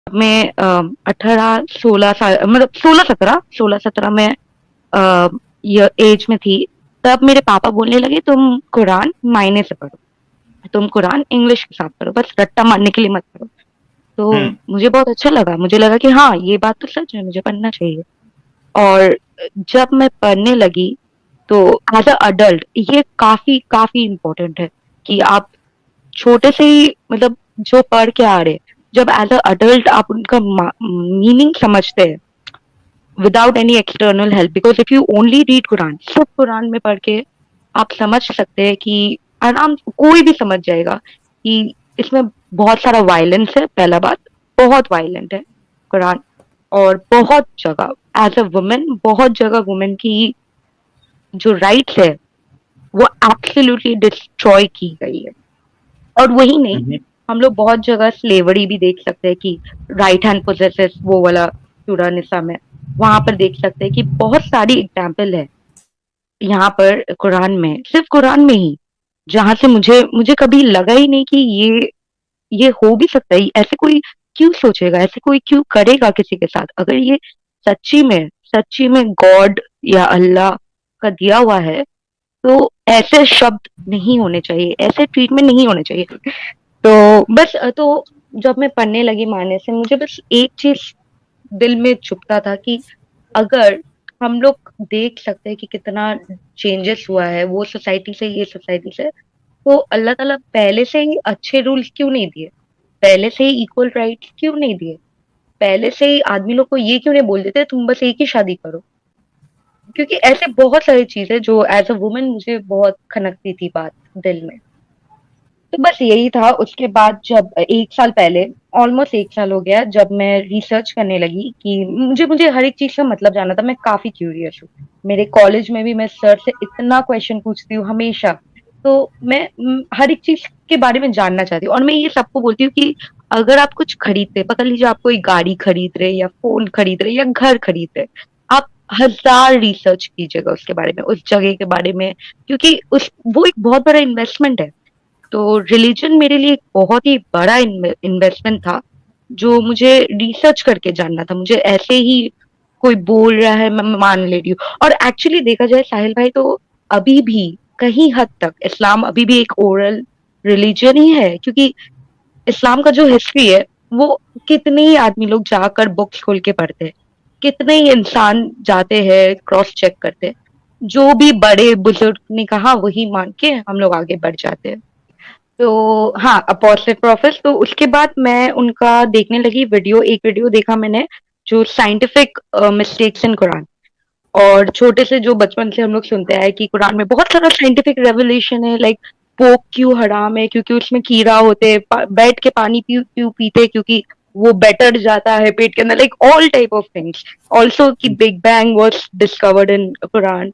मैं 18-16 साल, मतलब 16-17 में ये एज में थी। तब मेरे पापा बोलने लगे तुम कुरान मायने से पढ़ो, तुम कुरान इंग्लिश के साथ पढ़ो, बस रट्टा मारने के लिए मत पढ़ो। तो हम्म। मुझे बहुत अच्छा लगा, मुझे लगा कि हाँ ये बात तो सच है, मुझे पढ़ना चाहिए। और जब मैं पढ़ने लगी तो एज अ अडल्ट ये काफी काफी इम्पोर्टेंट है कि आप छोटे से ही, मतलब जो पढ़ के आ रहे, जब एज अ अडल्ट आप उनका मीनिंग समझते हैं without any external help, because if you only read Quran, सिर्फ कुरान में पढ़ के आप समझ सकते हैं कि आराम कोई भी समझ जाएगा कि इसमें बहुत सारा वायलेंस है। पहला बात, बहुत वायलेंट है कुरान। और बहुत जगह एज अ वुमेन, बहुत जगह वुमेन की जो राइट्स है वो एब्सोल्युटली डिस्ट्रॉय की गई है। और वही नहीं, हम्म। हम लोग बहुत जगह स्लेवरी भी देख सकते हैं कि राइट हैंड पोजेसेस, वो वाला सूरह निसा में, वहां पर देख सकते हैं कि बहुत सारी एग्जाम्पल है यहाँ पर कुरान में, सिर्फ कुरान में ही, जहां से मुझे मुझे कभी लगा ही नहीं कि ये हो भी सकता है। ऐसे कोई क्यों सोचेगा, ऐसे कोई क्यों करेगा किसी के साथ? अगर ये सच्ची में गॉड या अल्लाह का दिया हुआ है तो ऐसे शब्द नहीं होने चाहिए, ऐसे ट्रीटमेंट नहीं होने चाहिए। तो बस तो जब मैं पढ़ने लगी मायने से, मुझे बस एक चीज दिल में चुभता था कि अगर हम लोग देख सकते हैं कि कितना चेंजेस हुआ है वो सोसाइटी से, ये सोसाइटी से, तो अल्लाह ताला पहले से ही अच्छे रूल्स क्यों नहीं दिए? पहले से ही इक्वल राइट्स क्यों नहीं दिए? पहले से ही आदमी लोग को ये क्यों नहीं बोल देते तुम बस एक ही शादी करो? क्योंकि ऐसे बहुत सारी चीजें जो एज अ वुमेन मुझे बहुत खनकती थी बात दिल में। तो बस यही था। उसके बाद जब 1 साल पहले, ऑलमोस्ट 1 साल हो गया, जब मैं रिसर्च करने लगी कि मुझे मुझे हर एक चीज का मतलब जानना था, मैं काफी क्यूरियस हूँ। मेरे कॉलेज में भी मैं सर से इतना क्वेश्चन पूछती हूँ हमेशा। तो मैं हर एक चीज के बारे में जानना चाहती हूँ। और मैं ये सबको बोलती हूँ कि अगर आप कुछ खरीदते, पकड़ लीजिए आप कोई गाड़ी खरीद रहे या फोन खरीद रहे या घर खरीद रहे, आप 1000 रिसर्च कीजिएगा उसके बारे में, उस जगह के बारे में, क्योंकि उस वो एक बहुत बड़ा इन्वेस्टमेंट है। तो रिलीजन मेरे लिए एक बहुत ही बड़ा इन्वेस्टमेंट था, जो मुझे रिसर्च करके जानना था। मुझे ऐसे ही कोई बोल रहा है मैं मान ले रही हूँ। और एक्चुअली देखा जाए साहिल भाई, तो अभी भी कहीं हद तक इस्लाम अभी भी एक ओरल रिलीजन ही है, क्योंकि इस्लाम का जो हिस्ट्री है वो कितने ही आदमी लोग जाकर बुक्स खोल के पढ़ते हैं, कितने ही इंसान जाते हैं क्रॉस चेक करते हैं, जो भी बड़े बुजुर्ग ने कहा वही मान के हम लोग आगे बढ़ जाते हैं। तो हाँ, अपोस्टेट प्रोफेट्स, तो उसके बाद मैं उनका देखने लगी वीडियो। एक वीडियो देखा मैंने जो साइंटिफिक मिस्टेक्स इन कुरान। और छोटे से जो बचपन से हम लोग सुनते आए कि कुरान में बहुत सारा साइंटिफिक रेवलेशन है, लाइक पोक क्यों हराम है, क्योंकि उसमें कीड़ा होते हैं, बैठ के पानी क्यों पीते, क्योंकि वो बैटर जाता है पेट के अंदर, like all type of things. Also कि big bang was discovered in Quran.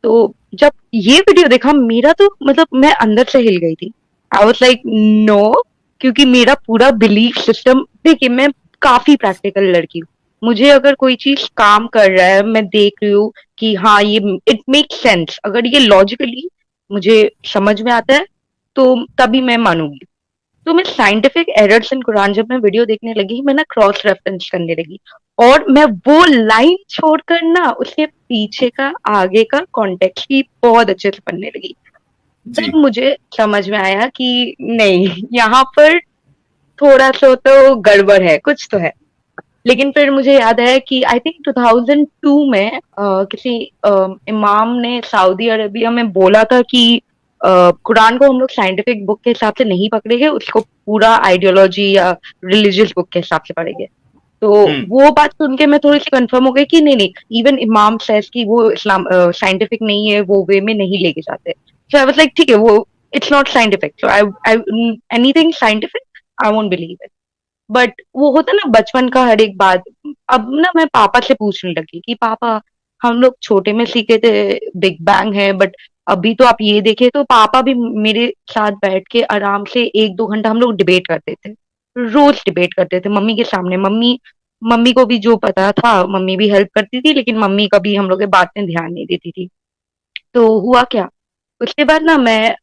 तो जब ये वीडियो देखा, मेरा तो मतलब मैं अंदर से हिल गई थी। आई वाज लाइक नो, क्योंकि मेरा पूरा बिलीफ सिस्टम, देखिए मैं काफी प्रैक्टिकल लड़की हूँ। मुझे अगर कोई चीज काम कर रहा है, मैं देख रही हूँ कि हाँ ये इट मेक सेंस, अगर ये लॉजिकली मुझे समझ में आता है तो तभी मैं मानूंगी। तो मैं साइंटिफिक एरर्स इन कुरान जब मैं वीडियो देखने लगी, मैं ना क्रॉस रेफरेंस करने लगी, और मैं वो लाइन छोड़कर ना उसके पीछे का, आगे का कॉन्टेक्स्ट भी बहुत अच्छे से पढ़ने लगी। तब जी। मुझे समझ में आया कि नहीं, यहाँ पर थोड़ा सा तो गड़बड़ है, कुछ तो है। लेकिन फिर मुझे याद है कि आई थिंक 2002 में किसी इमाम ने सऊदी अरेबिया में बोला था कि कुरान को हम लोग साइंटिफिक बुक के हिसाब से नहीं पकड़ेंगे, उसको पूरा आइडियोलॉजी या रिलीजियस बुक के हिसाब से पढ़ेंगे। तो हम्म। वो बात सुन के मैं थोड़ी सी कंफर्म हो गई कि नहीं नहीं, इवन इमाम सेज कि वो इस्लाम साइंटिफिक नहीं है, वो वे में नहीं लेके जाते। सो आई वाज लाइक ठीक है, वो it's not scientific, so I I anything scientific I won't believe it. But वो होता ना बचपन का हर एक बात। अब ना मैं पापा से पूछने लगी कि पापा, हम लोग छोटे में सीखे थे बिग बैंग है, बट अभी तो आप ये देखे, तो पापा भी मेरे साथ बैठ के आराम से 1-2 घंटा हम लोग डिबेट करते थे। रोज डिबेट करते थे मम्मी के सामने। मम्मी मम्मी को भी जो पता था मम्मी भी हेल्प करती थी, लेकिन मम्मी कभी हम लोग के बात में ध्यान नहीं देती थी। तो हुआ क्या, उसके बाद ना मैं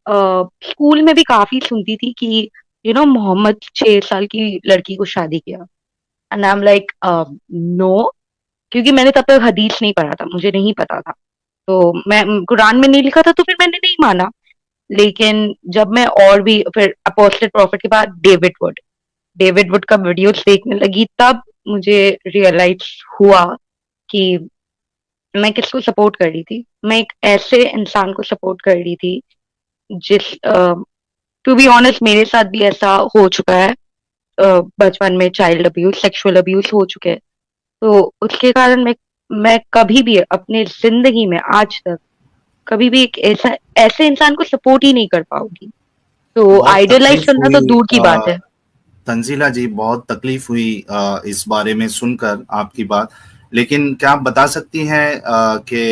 स्कूल में भी काफी सुनती थी कि मोहम्मद 6 साल की लड़की को शादी किया। And I am like no, क्योंकि मैंने तब तक हदीस नहीं पढ़ा था, मुझे नहीं पता था। तो मैं कुरान में नहीं लिखा था तो फिर मैंने नहीं माना। लेकिन जब मैं और भी फिर अपोस्टल प्रॉफिट के बाद डेविड वुड का वीडियोस देखने लगी, तब मुझे रियलाइज हुआ कि मैं किसको सपोर्ट कर रही थी। मैं एक ऐसे इंसान को सपोर्ट कर रही थी जिस टू बी ऑनेस्ट मेरे साथ भी ऐसा हो चुका है। बचपन में चाइल्ड अब्यूज, सेक्सुअल अब्यूज हो चुके हैं। तो उसके कारण मैं कभी भी अपने जिंदगी में आज तक कभी भी एक ऐसा ऐसे इंसान को सपोर्ट ही नहीं कर पाऊंगी। तो बहुत आइडियलाइज तकलीफ करना तो हुई दूर की बात है। तंजीला जी, बहुत तकलीफ हुई इस बारे में सुनकर आपकी बात। लेकिन क्या आप बता सकती हैं कि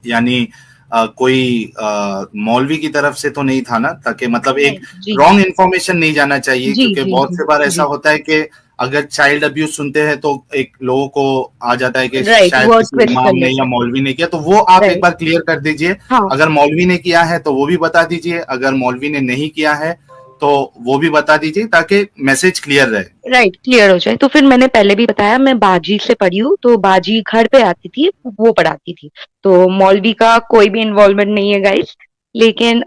यानी कोई मौलवी की तरफ से तो नहीं था ना, ताकि मतलब एक नहीं, जी रॉन्ग इन्फॉर्मेशन नहीं जाना चाहिए, जी क्योंकि जी बहुत जी से बार ऐसा जी। होता है कि अगर चाइल्ड अब्यूज सुनते हैं तो एक लोगों को आ जाता है कि राइट, शायद वर्ड किसी ट्विस्ट कर इमाम ने लेते या हैं। मौलवी ने किया, तो वो आप एक राइट। बार क्लियर कर दीजिए। हाँ। अगर मौलवी ने किया है तो वो भी बता दीजिए, अगर मौलवी ने नहीं किया है तो वो भी बता दीजिए, ताकि मैसेज क्लियर रहे। राइट, क्लियर हो जाए। तो फिर मैंने पहले भी बताया, मैं बाजी से पढ़ी हूँ, तो बाजी घर पे आती थी, वो पढ़ाती थी। तो मौलवी का कोई भी इन्वॉल्वमेंट नहीं है गाइस। लेकिन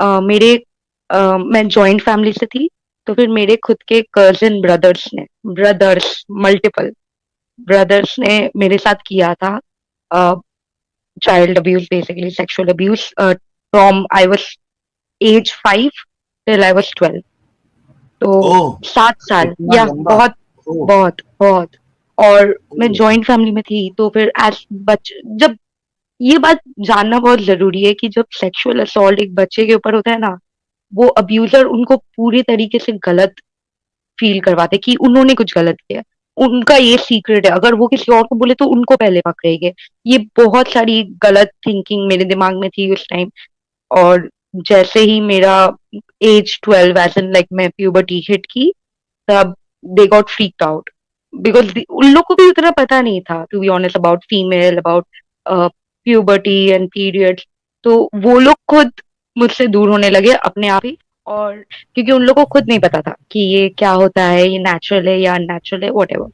मैं जॉइंट फैमिली से थी। तो फिर मेरे खुद के कजिन ब्रदर्स मल्टीपल ब्रदर्स ने मेरे साथ किया था child abuse, basically sexual abuse, from I was age 5 till I was 12। तो ओह, 7 साल, इतना या लंबा। बहुत ओह। बहुत बहुत। और मैं ओह। जॉइंट फैमिली में थी, तो फिर एज बच जब ये बात जानना बहुत जरूरी है कि जब सेक्सुअल असॉल्ट एक बच्चे के ऊपर होता है ना, वो अब्यूजर उनको पूरे तरीके से गलत फील करवाते कि उन्होंने कुछ गलत किया। उनका ये सीक्रेट है, अगर वो किसी और को बोले तो उनको पहले पकड़ेंगे। ये बहुत सारी गलत थिंकिंग मेरे दिमाग में थी उस टाइम। और जैसे ही मेरा एज 12, एज इन लाइक मैं प्यूबर्टी हिट की, तब they got freaked out, because उन लोग को भी उतना पता नहीं था to be honest about female, about puberty and periods. तो वो लोग खुद मुझसे दूर होने लगे अपने आप ही। और क्योंकि उन लोग को खुद नहीं पता था कि ये क्या होता है, ये नेचुरल है या अननेचुरल है, वट एवर।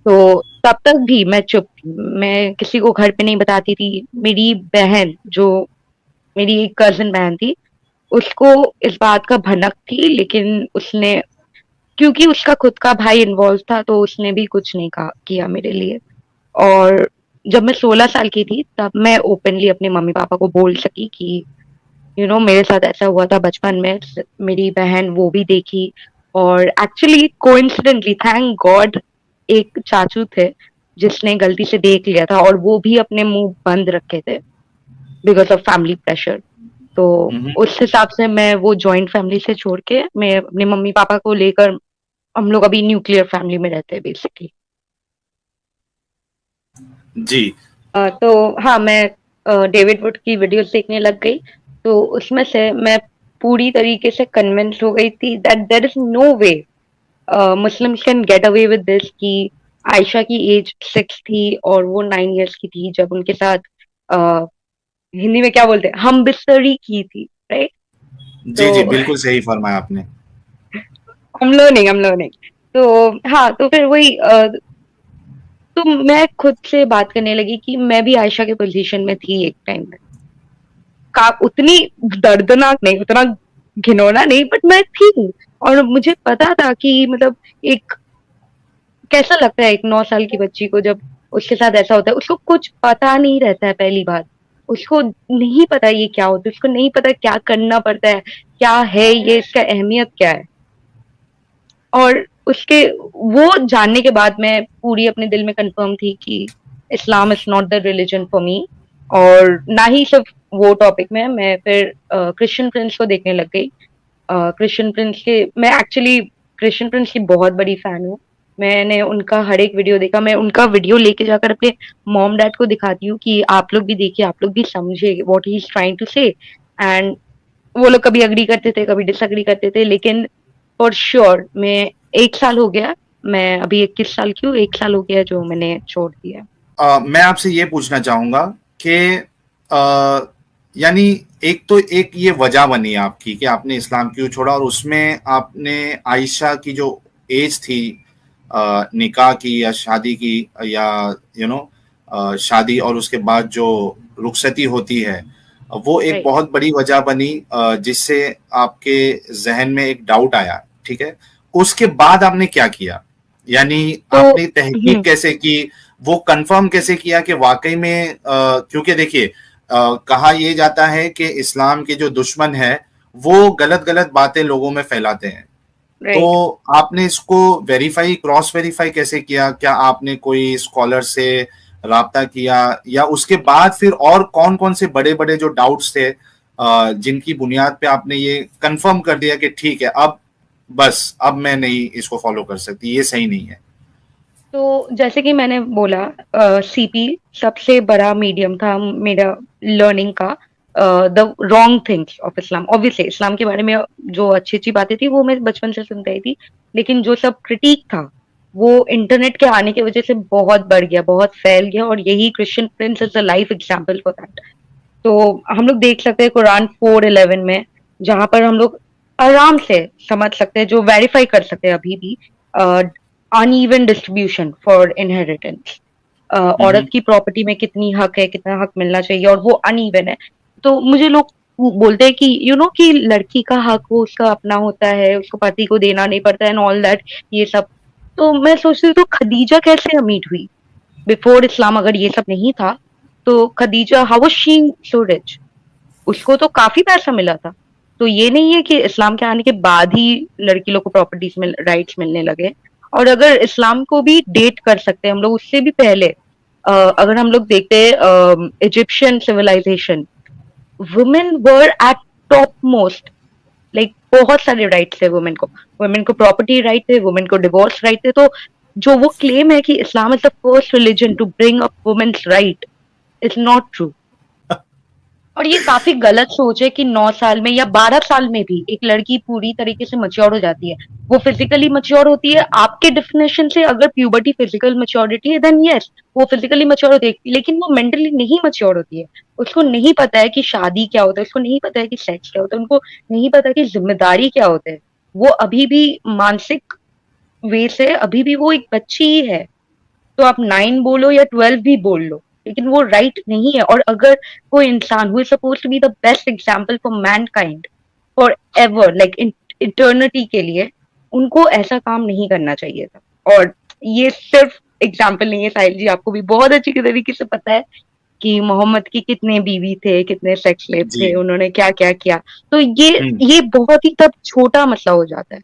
तो तब तक भी मैं चुप थी, मैं किसी को घर पे नहीं बताती थी। मेरी बहन, जो मेरी एक कजिन बहन थी, उसको इस बात का भनक थी, लेकिन उसने, क्योंकि उसका खुद का भाई इन्वॉल्व था, तो उसने भी कुछ नहीं कहा किया मेरे लिए। और जब मैं 16 साल की थी, तब मैं ओपनली अपने मम्मी पापा को बोल सकी कि मेरे साथ ऐसा हुआ था बचपन में। मेरी बहन वो भी देखी। और एक्चुअली कोइंसिडेंटली, थैंक गॉड, एक चाचू थे जिसने गलती से देख लिया था, और वो भी अपने मुंह बंद रखे थे बिकॉज ऑफ फैमिली प्रेशर। तो हम्म। उस हिसाब से मैं वो जॉइंट फैमिली से छोड़ के मैं अपने मम्मी पापा को लेकर, हम लोग अभी न्यूक्लियर फैमिली में रहते हैं बेसिकली। जी। तो हाँ, मैं डेविड वुड की वीडियोस देखने लग गई। तो उसमें से मैं पूरी तरीके से कन्विंस हो गई थी that there is no way Muslims can get away with this, कि आयशा की एज 6 थी और वो 9 इयर्स की थी जब उनके साथ अ, हिंदी में क्या बोलते हैं, हम बिस्तरी की थी, राइट। जी जी, तो बिल्कुल सही फरमाया आपने। हम लोग नहीं। तो हाँ, तो फिर वही तो मैं खुद से बात करने लगी कि मैं भी आयशा के पोजीशन में थी एक टाइम में। का उतनी दर्दनाक नहीं, उतना घिनौना नहीं, बट मैं थी। और मुझे पता था कि मतलब एक कैसा लगता है एक 9 साल की बच्ची को जब उसके साथ ऐसा होता है। उसको कुछ पता नहीं रहता है, पहली बात। उसको नहीं पता ये क्या होता है, उसको नहीं पता क्या करना पड़ता है, क्या है ये, इसका अहमियत क्या है। और उसके वो जानने के बाद मैं पूरी अपने दिल में कंफर्म थी कि Islam is not the religion for me. और ना ही सिर्फ वो टॉपिक में मैं फिर क्रिश्चियन प्रिंस को देखने लग गई। क्रिश्चियन प्रिंस के मैं एक्चुअली क्रिश्चियन प्रिंस की बहुत बड़ी फैन हूँ। मैंने उनका हर एक वीडियो देखा। मैं उनका वीडियो लेके जाकर अपने मॉम डैड को दिखाती हूँ कि आप लोग भी देखिए, आप लोग भी समझे what he is trying to say. And वो लोग कभी अग्री करते थे, कभी डिसअग्री करते थे, लेकिन फॉर श्योर मैं 1 साल हो गया, मैं अभी 21 साल की हूँ, 1 साल हो गया जो मैंने छोड़ दिया। मैं आपसे ये पूछना चाहूंगा कि यानी एक तो एक ये वजह बनी आपकी कि आपने इस्लाम क्यों छोड़ा, और उसमें आपने आयशा की जो एज थी निकाह की या शादी की, या शादी और उसके बाद जो रुखसती होती है, वो एक राइट। बहुत बड़ी वजह बनी जिससे आपके जहन में एक डाउट आया, ठीक है। उसके बाद आपने क्या किया, यानी तो आपने तहकीक कैसे की, वो कंफर्म कैसे किया कि वाकई में, क्योंकि देखिए कहा यह जाता है कि इस्लाम के जो दुश्मन है वो गलत गलत बातें लोगों में फैलाते हैं। तो राइट। आपने इसको वेरीफाई, क्रॉस वेरीफाई कैसे किया? क्या आपने कोई स्कॉलर से राब्ता किया, या उसके बाद फिर और कौन कौन से बड़े बड़े जो डाउट्स थे जिनकी बुनियाद पे आपने ये कंफर्म कर दिया कि ठीक है, अब बस अब मैं नहीं इसको फॉलो कर सकती, ये सही नहीं है? तो जैसे कि मैंने बोला, सीपी सबसे बड़ा मीडियम था मेरा लर्निंग का। The wrong things of Islam, obviously Islam के बारे में जो अच्छी अच्छी बातें थी वो मैं बचपन से सुनती थी, लेकिन जो सब क्रिटिक था वो इंटरनेट के आने की वजह से बहुत बढ़ गया, बहुत फैल गया, और यही Christian Prince is a life example for that. तो हम लोग देख सकते हैं कुरान 4:11 में, जहां पर हम लोग आराम से समझ सकते हैं, जो वेरीफाई कर सकते हैं अभी भी, अनइवन डिस्ट्रीब्यूशन फॉर इनहेरिटेंस। औरत की प्रॉपर्टी में कितनी हक है, कितना हक मिलना चाहिए, और वो अनइवन है। तो मुझे लोग बोलते हैं कि कि लड़की का हक वो उसका अपना होता है, उसको पति को देना नहीं पड़ता है, एंड ऑल दैट, ये सब। तो मैं सोचती हूँ, तो खदीजा कैसे अमीर हुई बिफोर इस्लाम? अगर ये सब नहीं था तो Khadija, how was she so rich? उसको तो काफी पैसा मिला था। तो ये नहीं है कि इस्लाम के आने के बाद ही लड़की लोग को प्रॉपर्टीज में राइट्स मिलने लगे। और अगर इस्लाम को भी डेट कर सकते हैं हम लोग, उससे भी पहले अगर हम लोग देखते हैं Egyptian civilization, women were at top most, like बहुत सारे राइट्स थे वुमेन को। वुमेन को प्रॉपर्टी राइट थे, वुमेन को डिवोर्स राइट थे। तो जो वो क्लेम है कि Islam is the first religion to bring up women's right, is not true. और ये काफी गलत सोच है कि 9 साल में या 12 साल में भी एक लड़की पूरी तरीके से मच्योर हो जाती है। वो फिजिकली मच्योर होती है आपके डेफिनेशन से। अगर प्यूबर्टी फिजिकल मच्योरिटी है, देन यस, वो फिजिकली मच्योर होती है, लेकिन वो मेंटली नहीं मच्योर होती है। उसको नहीं पता है कि शादी क्या होता है, उसको नहीं पता है कि सेक्स क्या होता है, उनको नहीं पता कि जिम्मेदारी क्या होता है। वो अभी भी मानसिक वे से अभी भी वो एक बच्ची ही है। तो आप 9 बोलो या 12 भी बोल लो, लेकिन वो राइट नहीं है। और अगर कोई इंसान who is suppose to be the best example for mankind forever, like eternity के लिए, उनको ऐसा काम नहीं करना चाहिए था। और ये सिर्फ एग्जाम्पल नहीं है साहिल जी, आपको भी बहुत अच्छी तरीके से पता है कि मोहम्मद की कितने बीवी थे, कितने सेक्स स्लेव जी। थे, उन्होंने क्या क्या किया। तो ये हम्म। ये बहुत ही तब छोटा मसला हो जाता है।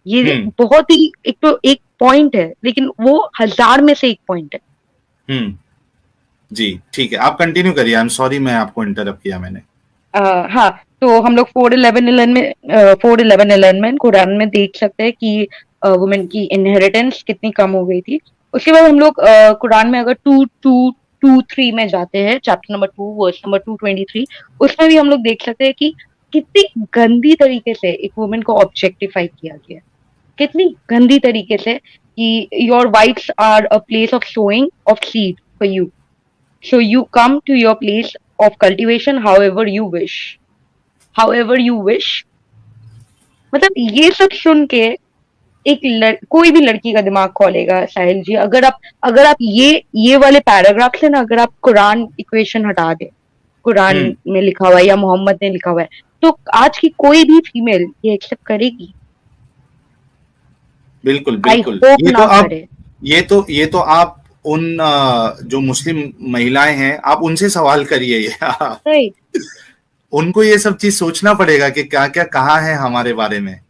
ये हम्म। बहुत ही एक पॉइंट है, लेकिन वो हजार में से एक पॉइंट है। हम्म। जी, ठीक है, आप कंटिन्यू करिए। आई एम सॉरी, मैं आपको इंटरप्ट किया मैंने। हाँ, तो हम लोग 4:11 में कुरान में देख सकते हैं कि वुमेन की इनहेरिटेंस कितनी कम हो गई थी। उसके बाद हम लोग कुरान में अगर 2:2-2:3 में जाते हैं, चैप्टर नंबर 2 वर्स नंबर 223, उसमें भी हम लोग देख सकते हैं कि कितनी गंदी तरीके से एक वुमेन को ऑब्जेक्टिफाई किया गया है। कितनी गंदी तरीके से कि your wives are a place of sowing of seed for you, so you come to your place of cultivation however you wish. मतलब ये सब सुन के कोई भी लड़की का दिमाग खोलेगा साहिल जी। अगर आप ये वाले पैराग्राफ से ना, अगर आप कुरान इक्वेशन हटा दे, कुरान में लिखा हुआ है या मोहम्मद ने लिखा हुआ है, तो आज की कोई भी फीमेल ये एक्सेप्ट करेगी? बिल्कुल आई बिल्कुल। होप ये तो ना अब करे। ये तो आप उन जो मुस्लिम महिलाएं हैं, आप उनसे सवाल करिए ये। राइट। उनको ये सब चीज सोचना पड़ेगा कि क्या क्या कहा है हमारे बारे में।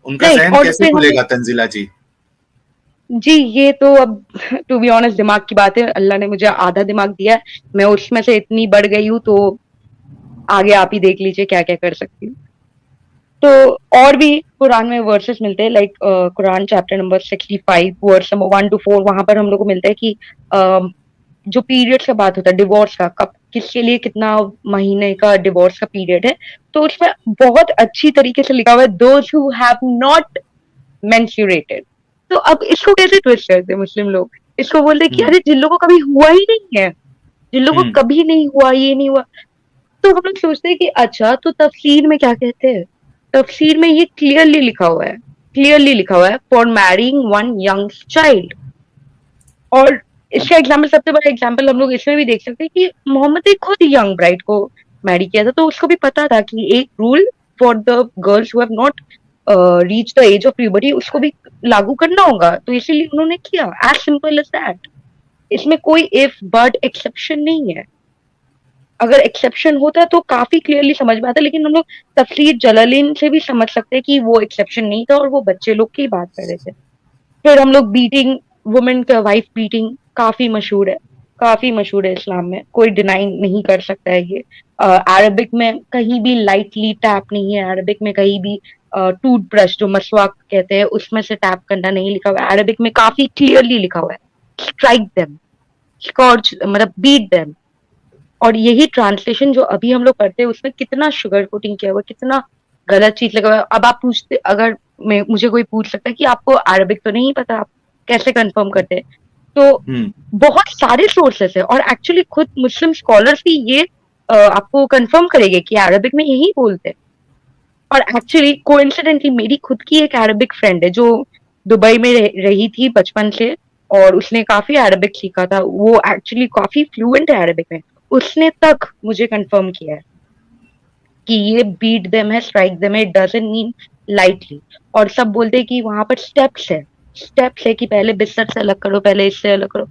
उनका राइट। जहन और कैसे फिर हम खुलेगा, तंजीला जी? जी, ये तो अब टू बी ऑनेस्ट दिमाग की बात है। अल्लाह ने मुझे आधा दिमाग दिया है, मैं उसमें से इतनी बढ़ गई हूँ, तो आगे आप ही देख लीजिए क्या क्या कर सकती हूँ। तो और भी कुरान में वर्सेस मिलते हैं, like Quran chapter number 65 verse number 1-4, वहां पर हम लोग को मिलता है कि जो पीरियड का बात होता है डिवोर्स का, कब किसके लिए कितना महीने का डिवोर्स का पीरियड है, तो उसमें बहुत अच्छी तरीके से लिखा हुआ है, दोज हु हैव नॉट मेंस्ट्रुएटेड। तो अब इसको कैसे ट्विस्ट करते हैं मुस्लिम लोग? इसको बोलते हैं कि अरे जिन लोगों को कभी हुआ ही नहीं है, जिन लोगों को कभी नहीं हुआ, ये नहीं हुआ। तो हम लोग सोचते हैं कि अच्छा, तो तफसीर में क्या कहते हैं? तफसीर में ये क्लियरली लिखा हुआ है क्लियरली लिखा हुआ है for marrying one young child. और इसका एग्जाम्पल, सबसे बड़ा एग्जाम्पल हम लोग इसमें भी देख सकते हैं कि मोहम्मद ने खुद यंग ब्राइड को मैरी किया था, तो उसको भी पता था कि एक rule for the girls who have not reach the age of puberty उसको भी लागू करना होगा, तो इसीलिए उन्होंने किया। As simple as that. इसमें कोई इफ बट एक्सेप्शन नहीं है। अगर एक्सेप्शन होता तो काफी क्लियरली समझ में आता, लेकिन हम लोग तफसीर जलालीन से भी समझ सकते हैं कि वो एक्सेप्शन नहीं था और वो बच्चे लोग की बात कर रहे थे। फिर हम लोग बीटिंग वुमेन का, वाइफ बीटिंग काफी मशहूर है, काफी मशहूर है इस्लाम में, कोई डिनाई नहीं कर सकता है ये। अरबिक में कहीं भी लाइटली टैप नहीं है, अरबिक में कहीं भी टूथब्रश जो मसवाक कहते हैं उसमें से टैप करना नहीं लिखा हुआ है, अरबिक में काफी क्लियरली लिखा हुआ है स्ट्राइक देम, स्कॉर्च मतलब बीट देम। और यही ट्रांसलेशन जो अभी हम लोग करते हैं उसमें कितना शुगर कोटिंग किया हुआ, कितना गलत चीज लगा हुआ है। अब आप पूछते, अगर मुझे कोई पूछ सकता है कि आपको अरबिक तो नहीं पता, आप कैसे कंफर्म करते हैं, तो बहुत सारे सोर्सेस है और एक्चुअली खुद मुस्लिम स्कॉलर्स भी ये आपको कंफर्म करेंगे कि अरबिक में यही बोलते हैं। और एक्चुअली कोइंसिडेंटली मेरी खुद की एक अरबिक फ्रेंड है जो दुबई में रही थी बचपन से, और उसने काफी अरबिक सीखा था, वो एक्चुअली काफी फ्लुएंट है अरबिक में। उसने तक मुझे कंफर्म किया है कि ये बीट देम है, स्ट्राइक देम है, इट डजंट मीन लाइटली। और सब बोलते हैं कि वहां पर स्टेप्स है, स्टेप्स है कि पहले बिस्तर से अलग करो, पहले इससे अलग करो।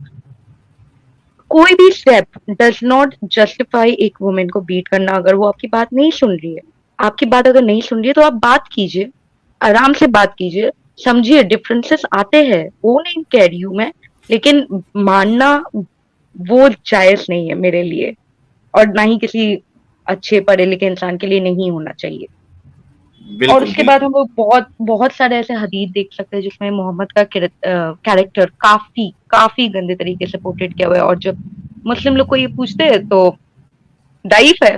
कोई भी स्टेप डज नॉट जस्टिफाई एक वुमेन को बीट करना अगर वो आपकी बात नहीं सुन रही है। आपकी बात अगर नहीं सुन रही है तो आप बात कीजिए, आराम से बात कीजिए, समझिए डिफरेंसेस आते हैं, वो नहीं कह रही हूं मैं, लेकिन मानना वो जायज नहीं है मेरे लिए, और ना ही किसी अच्छे पढ़े लिखे इंसान के लिए नहीं होना चाहिए। और उसके बाद हम लोग बहुत बहुत सारे ऐसे हदीस देख सकते हैं जिसमें मोहम्मद का कैरेक्टर काफी काफी गंदे तरीके से पोर्ट्रेट किया हुआ है। और जब मुस्लिम लोग को ये पूछते हैं तो दाइफ है,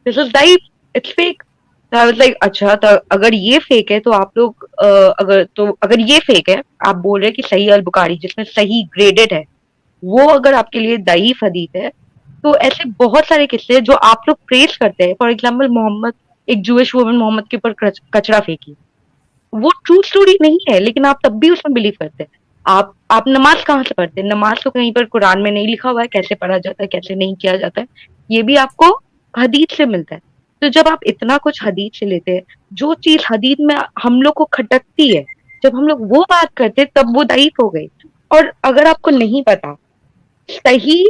दिस इज दाइफ, इट्स फेक। तो आई वाज लाइक अच्छा, तो अगर ये फेक है तो आप लोग अगर ये फेक है, आप बोल रहे हैं कि सही अल बुखारी जिसमें सही ग्रेडेड है वो अगर आपके लिए दाइफ हदीस है, तो ऐसे बहुत सारे किस्से जो आप लोग प्रेस करते हैं। फॉर एग्जाम्पल मोहम्मद, एक जूइश वुमन मोहम्मद के ऊपर कचरा फेंकी, वो ट्रू स्टोरी नहीं है, लेकिन आप तब भी उसमें बिलीव करते हैं। आप नमाज कहाँ से पढ़ते हैं? नमाज तो कहीं पर कुरान में नहीं लिखा हुआ है, कैसे पढ़ा जाता है, कैसे नहीं किया जाता है, ये भी आपको हदीस से मिलता है। तो जब आप इतना कुछ हदीस से लेते हैं, जो चीज हदीस में हम लोग को खटकती है, जब हम लोग वो बात करते हैं तब वो दाइफ हो गई। और अगर आपको नहीं पता, सही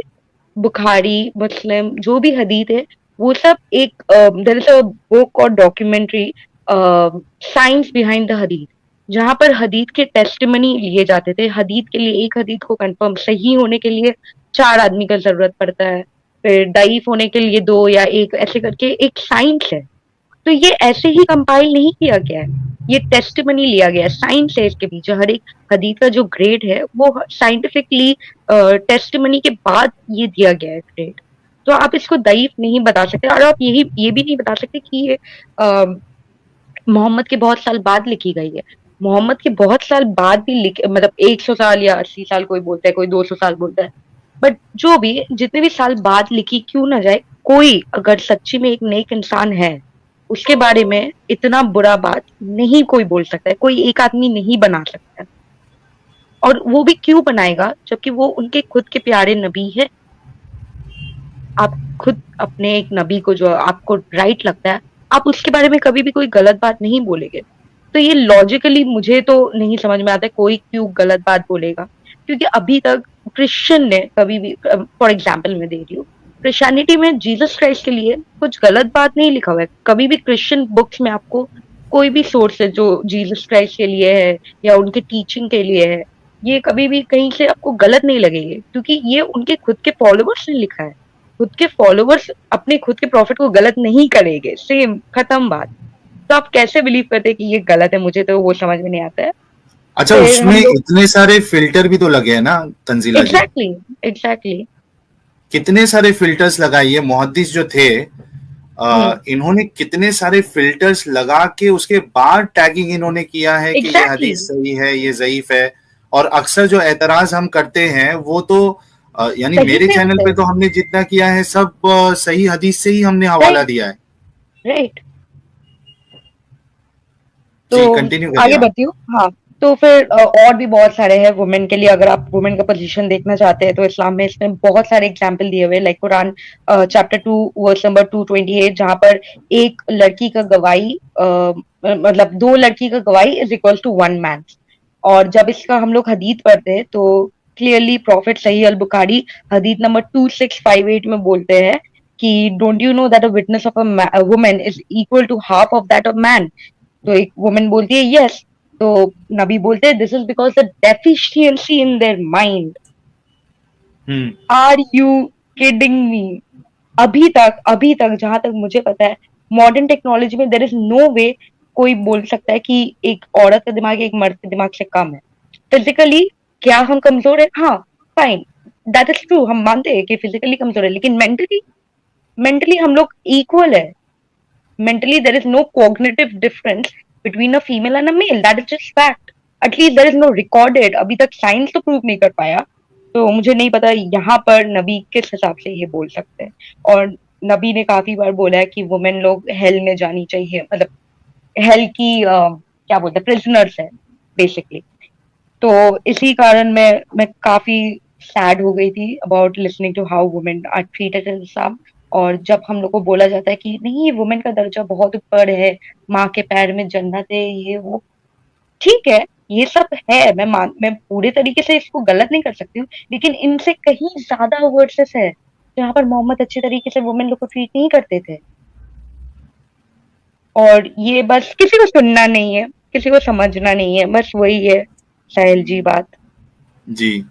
बुखारी, मुस्लिम, जो भी हदीस है वो सब एक देयर इज अ बुक और डॉक्यूमेंट्री साइंस बिहाइंड द हदीस, जहां पर हदीस के टेस्टिमनी लिए जाते थे। हदीस के लिए, एक हदीस को कंफर्म सही होने के लिए 4 आदमी का जरूरत पड़ता है, फिर दाइफ होने के लिए 2 या 1, ऐसे करके एक साइंस है। तो ये ऐसे ही कंपाइल नहीं किया गया है, ये टेस्टिमनी लिया गया है, साइंस है इसके पीछे। हर एक हदीस का जो ग्रेड है वो साइंटिफिकली टेस्टिमनी के बाद ये दिया गया है ग्रेड। तो आप इसको दईफ नहीं बता सकते, और आप ये भी नहीं बता सकते कि ये मोहम्मद के बहुत साल बाद लिखी गई है। मोहम्मद के बहुत साल बाद भी मतलब 100 साल या 80 साल कोई बोलता है, कोई 200 साल बोलता है, बट जो भी जितने भी साल बाद लिखी क्यों ना जाए, कोई अगर सच्ची में एक नेक इंसान है उसके बारे में इतना बुरा बात नहीं कोई बोल सकता है, कोई एक आदमी नहीं बना सकता है। और वो भी क्यों बनाएगा जबकि वो उनके खुद के प्यारे नबी है। आप खुद अपने एक नबी को जो आपको राइट लगता है, आप उसके बारे में कभी भी कोई गलत बात नहीं बोलेंगे। तो ये लॉजिकली मुझे तो नहीं समझ में आता है कोई क्यों गलत बात बोलेगा, क्योंकि अभी तक क्रिश्चियन ने कभी भी, फॉर एग्जाम्पल मैं दे रही हूँ, क्रिश्चियनिटी में जीसस क्राइस्ट के लिए कुछ गलत बात नहीं लिखा हुआ है। कभी भी क्रिश्चियन बुक्स में आपको कोई भी सोर्स है जो जीसस क्राइस्ट के लिए है या उनके टीचिंग के लिए है, ये कभी भी कहीं से आपको गलत नहीं लगेगी, क्योंकि ये उनके खुद के फॉलोवर्स ने लिखा है। खुद के फॉलोवर्स अपने खुद के प्रॉफिट को गलत नहीं करेंगे, सेम, खत्म बात। तो आप कैसे बिलीव करते हैं कि ये गलत है? मुझे तो वो समझ में नहीं आता है। अच्छा, उसमें इतने सारे फिल्टर भी तो लगे हैं ना तंजीला जी? एग्जैक्टली कितने सारे फिल्टर्स लगाइए, मुहद्दिस जो थे इन्होंने कितने सारे फिल्टर्स लगा के उसके बाद टैगिंग इन्होंने किया है कि ये हदीस सही है, ये ज़ईफ है। और अक्सर जो एतराज हम करते हैं वो तो यानी मेरे चैनल पे तो हमने जितना किया है सब सही हदीस से ही हमने हवाला दिया है। राइट। तो जी कंटिन्यू करिए आगे आप। बढ़ती हूँ। हाँ, तो फिर और भी बहुत सारे हैं वुमेन के लिए, अगर आप वुमेन का पोजीशन देखना चाहते हैं तो इस्लाम में इसमें बहुत सारे एग्जाम्पल दिए हुए, like Quran chapter 2 verse number 228, जहाँ पर एक लड़की का गवाही मतलब 2 लड़की का गवाही इज इक्वल टू 1 मैन। और जब इसका हम लोग हदीत पढ़ते हैं तो क्लियरली प्रॉफिट सही अल बुखारी हदीत नंबर 2658 में बोलते हैं कि don't you know that a witness of a woman is equal to half of that of man. तो एक वुमेन बोलती है यस, तो नबी बोलते हैं this is because the deficiency in their mind. Hmm. Are you kidding me? अभी तक जहां तक मुझे पता है मॉडर्न टेक्नोलॉजी में देर इज नो वे कोई बोल सकता है कि एक औरत का दिमाग एक मर्द के दिमाग से कम है। फिजिकली क्या हम कमजोर है? हाँ, फाइन, दैट इज ट्रू, हम मानते हैं कि फिजिकली कमजोर है, लेकिन मेंटली, मेंटली हम लोग इक्वल है। Mentally, there is no cognitive difference between a female and a male. That is just fact. At least there is no recorded. अभी तक साइंस तो प्रूव नहीं कर पाया, तो मुझे नहीं पता यहाँ पर नबी किस हिसाब से ये बोल सकते हैं। और नबी ने काफी बार बोला है कि वुमेन लोग हेल में जानी चाहिए, मतलब हेल की क्या बोलते हैं, प्रिजनर्स है बेसिकली। तो इसी कारण मैं काफी सैड हो गई थी about listening to how women are treated in Islam. और जब हम लोग को बोला जाता है कि नहीं, ये वुमेन का दर्जा बहुत ऊपर है, माँ के पैर में जन्नत है, ये वो, ठीक है, ये सब है, मैं पूरे तरीके से इसको गलत नहीं कर सकती हूँ, लेकिन इनसे कहीं ज्यादा वर्सेस है जहाँ पर मोहम्मद अच्छे तरीके से वुमेन लोग को ट्रीट नहीं करते थे। और ये बस किसी को सुनना नहीं है, किसी को समझना नहीं है, बस वही है साहिल जी बात। जी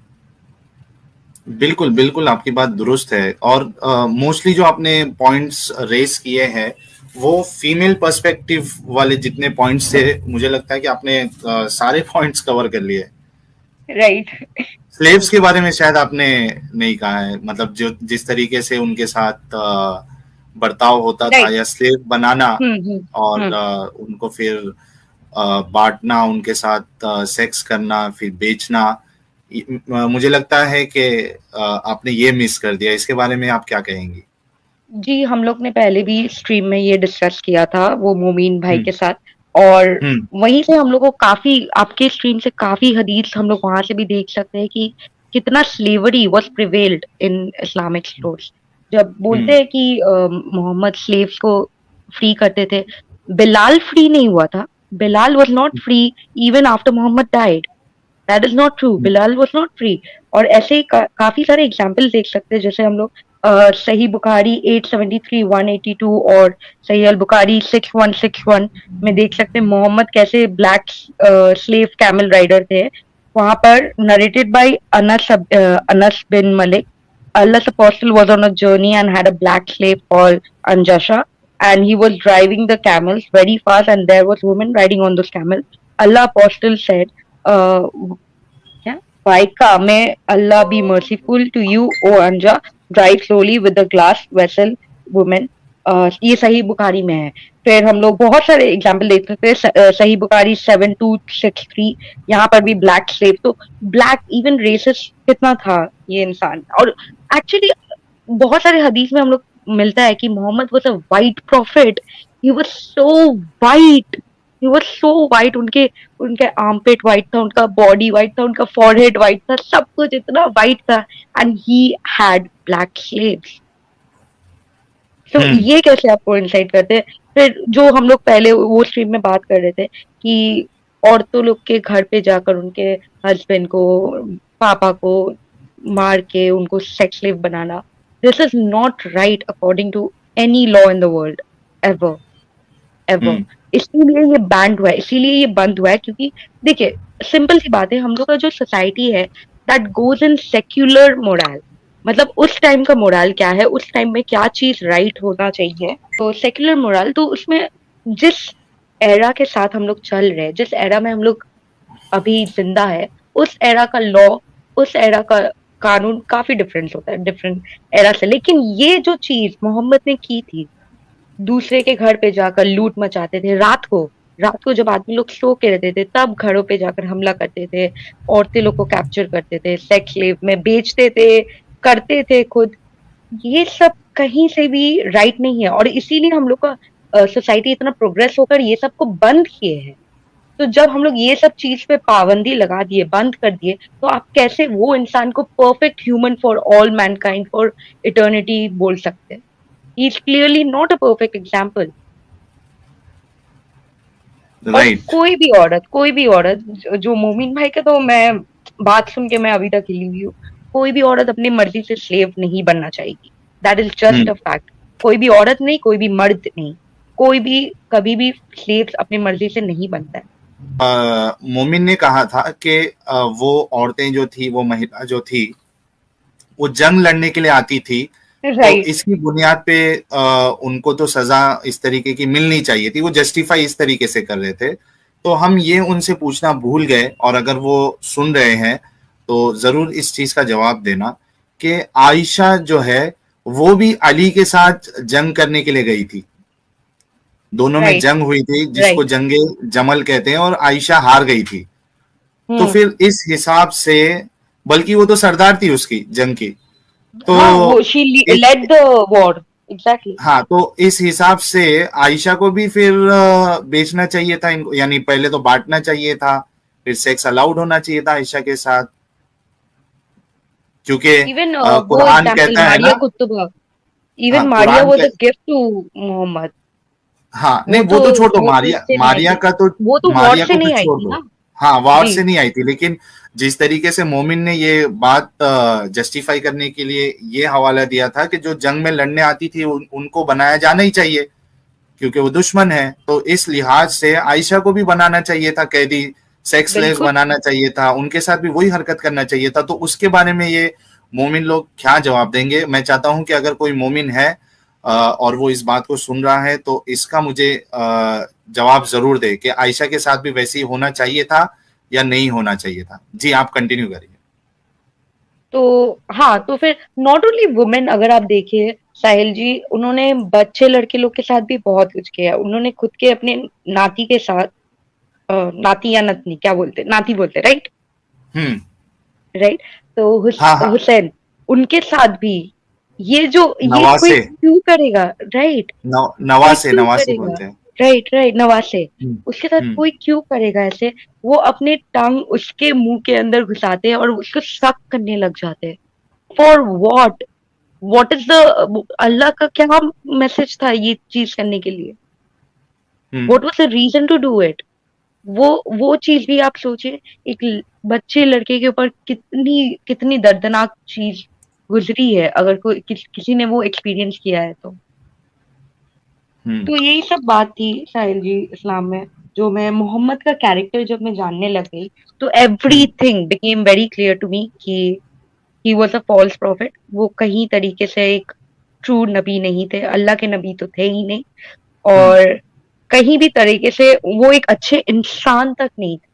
बिल्कुल बिल्कुल, आपकी बात दुरुस्त है। और मोस्टली जो आपने पॉइंट्स रेस किए हैं वो फीमेल पर्सपेक्टिव वाले जितने पॉइंट्स थे, मुझे लगता है कि आपने सारे पॉइंट्स कवर कर लिए। राइट। स्लेव्स के बारे में शायद आपने नहीं कहा है, मतलब जो जिस तरीके से उनके साथ बर्ताव होता था, राइट। या स्लेव बनाना और हम्म। उनको फिर बांटना, उनके साथ सेक्स करना, फिर बेचना, मुझे लगता है कि आपने ये मिस कर दिया। इसके बारे में आप क्या कहेंगी? जी, हम लोग ने पहले भी स्ट्रीम में ये डिस्कस किया था वो मोमीन भाई हम्म। के साथ। और हम्म। वहीं से हम लोग को काफी, आपके स्ट्रीम से काफी हदीस हम लोग वहां से भी देख सकते हैं कि कितना slavery was prevailed in Islamic stores. जब बोलते हम्म। हैं कि मोहम्मद स्लेव्स को फ्री करते थे, बिलाल फ्री नहीं हुआ था। Bilal was not free even after Mohammed died. That is not true, Bilal was not free. और ऐसे ही काफी सारे एग्जाम्पल देख सकते हैं, जैसे हम लोग सही बुखारी 873 182 और सही अल बुखारी 6161 में देख सकते हैं मोहम्मद कैसे ब्लैक स्लेव कैमल राइडर थे। वहां पर narrated by Anas bin Malik, Allah's apostle was on a journey and had a black slave called Anjasha, and he was driving the camels very fast, and there was women riding on those camels. Allah apostle said, uh, yeah, Vaika, may Allah be merciful to you, O Anja. Drive slowly with the glass vessel, woman. ये सही बुखारी में है। फिर हम लोग बहुत सारे example देख सकते हैं, सही बुखारी 7263, यहाँ पर भी ब्लैक स्लेव। तो ब्लैक इवन रेसिस कितना था ये इंसान। और एक्चुअली बहुत सारे हदीस में हम लोग मिलता है कि Mohammed was a white prophet. He was so white, he was so white. उनके उनके आर्मपिट वाइट था, उनका बॉडी वाइट था, उनका फॉरहेड वाइट था, सब कुछ इतना वाइट था। And he had black slaves. तो हम्म। ये कैसे आपको इंसाइट करते हैं? फिर जो हम लोग पहले वो स्ट्रीम में बात कर रहे थे कि औरतों लोग के घर पे जाकर उनके हस्बैंड को, पापा को मार के उनको सेक्स स्लेव बनाना, this is not right according to any law in the world, ever ever. Hmm. इसीलिए ये बैंड हुआ है, इसीलिए ये बंद हुआ है, क्योंकि देखिए सिंपल सी बात है, हम लोग का जो सोसाइटी है that goes in secular moral. मतलब उस टाइम का मोरल क्या है, उस टाइम में क्या चीज राइट होना चाहिए, तो सेक्युलर मोरल। तो उसमें जिस एरा के साथ हम लोग चल रहे हैं, जिस एरा में हम लोग अभी जिंदा है, उस एरा का लॉ, उस एरा का कानून काफी डिफरेंस होता है डिफरेंट एरा से। लेकिन ये जो चीज मोहम्मद ने की थी, दूसरे के घर पे जाकर लूट मचाते थे, रात को जब आदमी लोग सो के रहते थे तब घरों पे जाकर हमला करते थे, औरतें लोग को कैप्चर करते थे, सेक्स स्लेव में बेचते थे, करते थे खुद। ये सब कहीं से भी राइट नहीं है, और इसीलिए हम लोग का सोसाइटी इतना प्रोग्रेस होकर ये सब को बंद किए है। तो जब हम लोग ये सब चीज पे पाबंदी लगा दिए, बंद कर दिए, तो आप कैसे वो इंसान को perfect human for all Mankind for eternity बोल सकते हैं? He is clearly not a perfect example. और राइट। कोई भी औरत जो मोमिन भाई का तो मैं बात सुन के मैं अभी तक हिली हुई हूँ, कोई भी औरत अपनी मर्जी से स्लेव नहीं बनना चाहेगी। That is just a hmm. Fact. कोई भी औरत नहीं, कोई भी मर्द नहीं, कोई भी कभी भी स्लेव अपनी मर्जी से नहीं बनता है। मोमिन ने कहा था कि वो औरतें जो थी, वो महिला जो थी, वो जंग लड़ने के लिए आती थी, तो राइट। इसकी बुनियाद पे उनको तो सजा इस तरीके की मिलनी चाहिए थी। वो जस्टिफाई इस तरीके से कर रहे थे। तो हम ये उनसे पूछना भूल गए, और अगर वो सुन रहे हैं तो जरूर इस चीज का जवाब देना कि आयशा जो है वो भी अली के साथ जंग करने के लिए गई थी। दोनों में राइट। जंग हुई थी जिसको राइट। जंगे जमल कहते हैं, और आयशा हार गई थी। तो हम्म। फिर इस हिसाब से, बल्कि वो तो सरदार थी उसकी जंग की। तो हाँ, वो शी इस लेड द वॉर। एग्जैक्टली। हाँ, तो इस हिसाब से आयशा को भी फिर बेचना चाहिए था इनको, यानी पहले तो बांटना चाहिए था, फिर सेक्स अलाउड होना चाहिए था आयशा के साथ, क्योंकि इवन वो कुरान एग्जाम्पल कहता है ना। मारिया कुतुबा, हाँ, इवन मारिया कुरान वाज कह, अ गिफ्ट टू मोहम्मद। हाँ नहीं, वो वो तो तो छोड़ दो, वो तो मारिया इससे नहीं आई मारिया थी। का तो, वो तो वॉर मारिया से को तो नहीं आई छोड़ थी दो। ना। हाँ, वार जी। से नहीं आई थी, लेकिन जिस तरीके से मोमिन ने ये बात जस्टिफाई करने के लिए ये हवाला दिया था कि जो जंग में लड़ने आती थी उनको बनाया जाना ही चाहिए, क्योंकि वो दुश्मन है। तो इस लिहाज से आयशा को भी बनाना चाहिए था कैदी, सेक्स स्लेव्स बिल्कुल। बनाना चाहिए था, उनके साथ भी वही हरकत करना चाहिए था। तो उसके बारे में ये मोमिन लोग क्या जवाब देंगे? मैं चाहता हूं कि अगर कोई मोमिन है और वो इस बात को सुन रहा है, तो इसका मुझे जवाब जरूर दे कि आयशा के साथ भी वैसे ही होना चाहिए था या नहीं होना चाहिए था। जी, आप कंटिन्यू करिए। तो हाँ, तो फिर नॉट ओनली वुमेन, अगर आप देखिए साहिल जी, उन्होंने बच्चे लड़के लोग के साथ भी बहुत कुछ किया। उन्होंने खुद के अपने नाती के साथ, नाती या नतनी क्या बोलते, नाती बोलते, राइट? हम्म। राइट। तो हाँ हाँ, हुसैन, उनके साथ भी ये कोई नवासे, क्यों करेगा? राइट। कोई नवासे क्यों नवासे करेगा? बोलते हैं। राइट, राइट, नवासे। हम्म। उसके साथ हम्म। कोई क्यों करेगा ऐसे? वो अपने टंग उसके मुंह के अंदर घुसाते हैं और उसको सक करने लग जाते हैं। For what? What is the, Allah का क्या मैसेज था ये चीज करने के लिए? Hmm. What was the reason to do it? वो चीज भी आप सोचिए। एक बच्चे लड़के के ऊपर कितनी कितनी दर्दनाक चीज गुजरी है, अगर कोई किसी ने वो एक्सपीरियंस किया है तो। हम्म। तो यही सब बात थी साहिल जी इस्लाम में। जो मैं मोहम्मद का कैरेक्टर जब मैं जानने लग गई, तो hmm. Everything became very clear to me कि he was a false prophet. वो कहीं तरीके से एक ट्रू नबी नहीं थे, अल्लाह के नबी तो थे ही नहीं। हम्म। और कहीं भी तरीके से वो एक अच्छे इंसान तक नहीं थे।